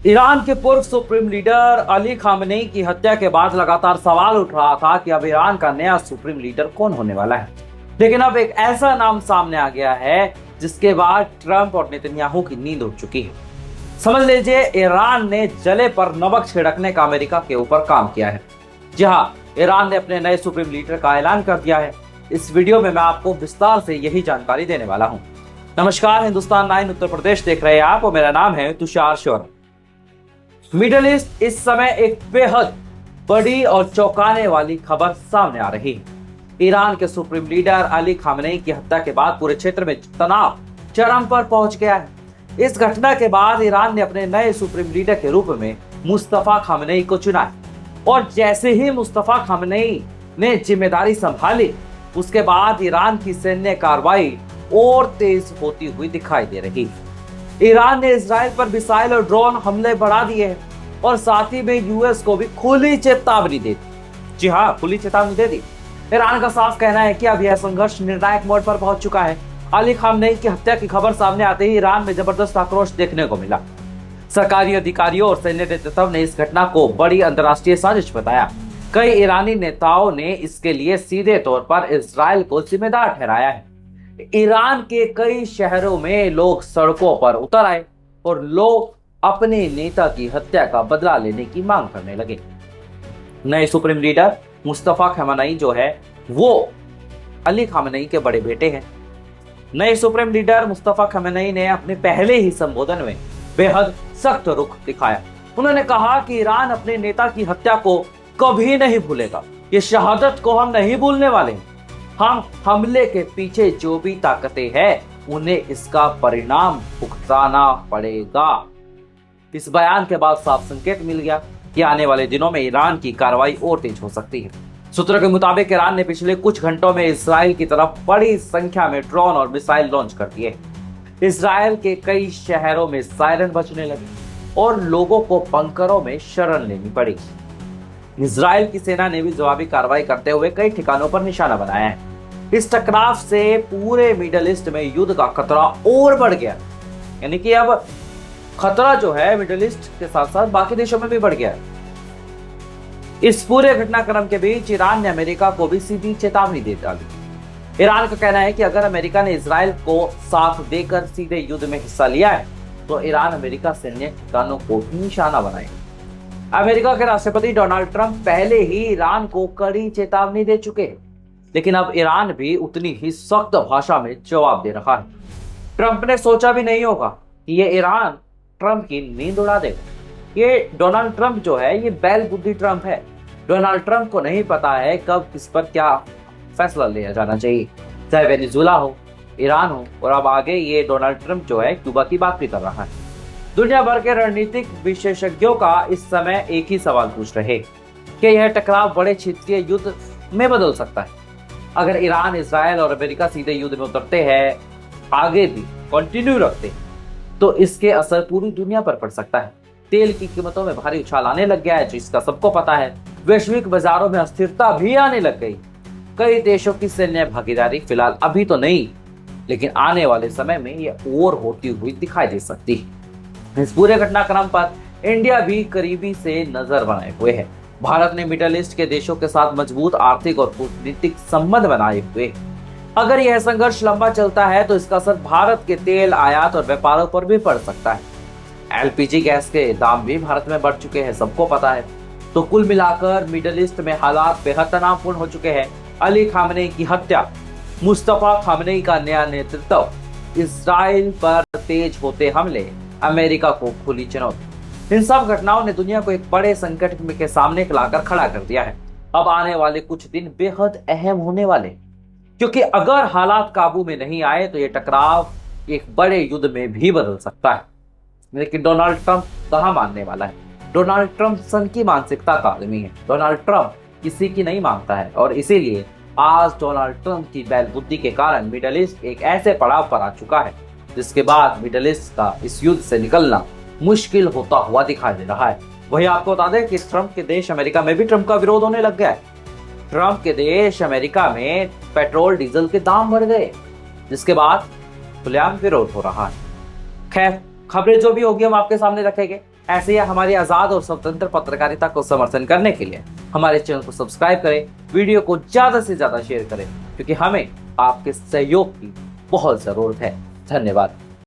Iran के पूर्व supreme leader Ali Khamenei की हत्या के बाद लगातार सवाल उठ रहा था कि अब ईरान का नया सुप्रीम लीडर कौन होने वाला है। लेकिन अब एक ऐसा नाम सामने आ गया है जिसके बाद ट्रंप और नेतन्याहू की नींद उड़ चुकी है। समझ लीजिए ईरान ने जले पर नमक छिड़कने का अमेरिका के ऊपर काम किया है। जी हाँ, ईरान ने अपने नए सुप्रीम लीडर का ऐलान कर दिया है। इस वीडियो में मैं आपको विस्तार से यही जानकारी देने वाला हूँ। नमस्कार, हिंदुस्तान 9 उत्तर प्रदेश देख रहे हैं आप और मेरा नाम है तुषार शौरभ। मिडिल ईस्ट इस समय एक बेहद बड़ी और चौंकाने वाली खबर सामने आ रही है। ईरान के सुप्रीम लीडर अली खामनेई की हत्या के बाद पूरे क्षेत्र में तनाव चरम पर पहुंच गया है। इस घटना के बाद ईरान ने अपने नए सुप्रीम लीडर के रूप में मुस्तफा खामनेई को चुना है और जैसे ही मुस्तफा खामनेई ने जिम्मेदारी संभाली, उसके बाद ईरान की सैन्य कार्रवाई और तेज होती हुई दिखाई दे रही है। ईरान ने इजराइल पर मिसाइल और ड्रोन हमले बढ़ा दिए हैं और साथ ही में यूएस को भी खुली चेतावनी दे दी। जी हाँ, खुली चेतावनी दे दी। ईरान का साफ कहना है कि अब यह संघर्ष निर्णायक मोड़ पर पहुंच चुका है। अली खामनेई की हत्या की खबर सामने आते ही ईरान में जबरदस्त आक्रोश देखने को मिला। सरकारी अधिकारियों और सैन्य नेतृत्व ने इस घटना को बड़ी अंतर्राष्ट्रीय साजिश बताया। कई ईरानी नेताओं ने इसके लिए सीधे तौर पर इजराइल को जिम्मेदार ठहराया है। ईरान के कई शहरों में लोग सड़कों पर उतर आए और लोग अपने नेता की हत्या का बदला लेने की मांग करने लगे। नए सुप्रीम लीडर मुस्तफा खामनेई जो है वो अली खामनेई के बड़े बेटे हैं। नए सुप्रीम लीडर मुस्तफा खामनेई ने अपने पहले ही संबोधन में बेहद सख्त रुख दिखाया। उन्होंने कहा कि ईरान अपने नेता की हत्या को कभी नहीं भूलेगा। ये शहादत को हम नहीं भूलने वाले हैं। हम हमले के पीछे जो भी ताकतें हैं उन्हें इसका परिणाम भुगताना पड़ेगा। इस बयान के बाद साफ संकेत मिल गया कि आने वाले दिनों में ईरान की कार्रवाई और तेज हो सकती है। सूत्रों के मुताबिक ईरान ने पिछले कुछ घंटों में इजराइल की तरफ बड़ी संख्या में ड्रोन और मिसाइल लॉन्च कर दिए। इजराइल के कई शहरों में सायरन बजने लगे और लोगों को बंकरों में शरण लेनी पड़ी। इजराइल की सेना ने भी जवाबी कार्रवाई करते हुए कई ठिकानों पर निशाना बनाया है। इस टकराव से पूरे मिडिल ईस्ट में युद्ध का खतरा और बढ़ गया, यानी कि अब खतरा जो है मिडिल ईस्ट के साथ साथ बाकी देशों में भी बढ़ गया है। इस पूरे घटनाक्रम के बीच ईरान ने अमेरिका को भी सीधी चेतावनी दे डाली। ईरान का कहना है कि अगर अमेरिका ने इजराइल को साथ देकर सीधे युद्ध में हिस्सा लिया है तो ईरान अमेरिका सैन्य ठिकानों को भी निशाना बनाएगा। अमेरिका के राष्ट्रपति डोनाल्ड ट्रंप पहले ही ईरान को कड़ी चेतावनी दे चुके हैं, लेकिन अब ईरान भी उतनी ही सख्त भाषा में जवाब दे रहा है। ट्रंप ने सोचा भी नहीं होगा कि ये ईरान ट्रंप की नींद उड़ा देगा। ये डोनाल्ड ट्रंप जो है ये बैल बुद्धि ट्रंप है। डोनाल्ड ट्रंप को नहीं पता है कब किस पर क्या फैसला लिया जाना चाहिए, चाहे वेनेजुएला हो, ईरान हो, और अब आगे ये डोनाल्ड ट्रंप जो है क्यूबा की बात भी कर रहा है। दुनिया भर के रणनीतिक विशेषज्ञों का इस समय एक ही सवाल पूछ रहे कि यह टकराव बड़े क्षेत्रीय युद्ध में बदल सकता है। अगर ईरान, इजराइल और अमेरिका सीधे युद्ध में उतरते हैं, आगे भी कंटिन्यू रखते हैं, तो इसके असर पूरी दुनिया पर पड़ सकता है। तेल की कीमतों में भारी उछाल आने लग गया है, जिसका सबको पता है। वैश्विक बाजारों में अस्थिरता भी आने लग गई। कई देशों की सैन्य भागीदारी फिलहाल अभी तो नहीं, लेकिन आने वाले समय में यह और होती हुई दिखाई दे सकती है। इस पूरे घटनाक्रम पर इंडिया भी करीबी से नजर बनाए हुए है। भारत ने मिडिल ईस्ट के देशों के साथ मजबूत आर्थिक और कूटनीतिक संबंध बनाए हुए। अगर यह संघर्ष लंबा चलता है तो इसका असर भारत के तेल आयात और व्यापारों पर भी पड़ सकता है। एलपीजी गैस के दाम भी भारत में बढ़ चुके हैं, सबको पता है। तो कुल मिलाकर मिडिल ईस्ट में हालात बेहद तनावपूर्ण हो चुके हैं। अली खामनेई की हत्या, मुस्तफा खामनेई का नया नेतृत्व, इजराइल पर तेज होते हमले, अमेरिका को खुली चुनौती, इन सब घटनाओं ने दुनिया को एक बड़े संकट के सामने लाकर खड़ा कर दिया है। अब आने वाले कुछ दिन बेहद अहम होने वाले, क्योंकि अगर हालात काबू में नहीं आए तो ये टकराव एक बड़े युद्ध में भी बदल सकता है। लेकिन डोनाल्ड ट्रंप कहाँ मानने वाला है? डोनाल्ड ट्रंप संघ की मानसिकता का आदमी है। डोनाल्ड ट्रंप किसी की नहीं मानता है और इसीलिए आज डोनाल्ड ट्रंप की बैल बुद्धि के कारण मिडिल ईस्ट एक ऐसे पड़ाव पर आ चुका है जिसके बाद मिडिल ईस्ट का इस युद्ध से निकलना मुश्किल होता हुआ दिखाई दे रहा है। वही आपको बता दें कि ट्रंप के देश अमेरिका में भी ट्रंप का विरोध होने लग गया है। ट्रंप के देश अमेरिका में पेट्रोल डीजल के दाम बढ़ गए, जिसके बाद खुलेआम विरोध हो रहा है। खैर, खबरें जो भी होगी हम आपके सामने रखेंगे। ऐसे ही हमारी आजाद और स्वतंत्र पत्रकारिता को समर्थन करने के लिए हमारे चैनल को सब्सक्राइब करें, वीडियो को ज्यादा से ज्यादा शेयर करें, क्योंकि हमें आपके सहयोग की बहुत जरूरत है। धन्यवाद।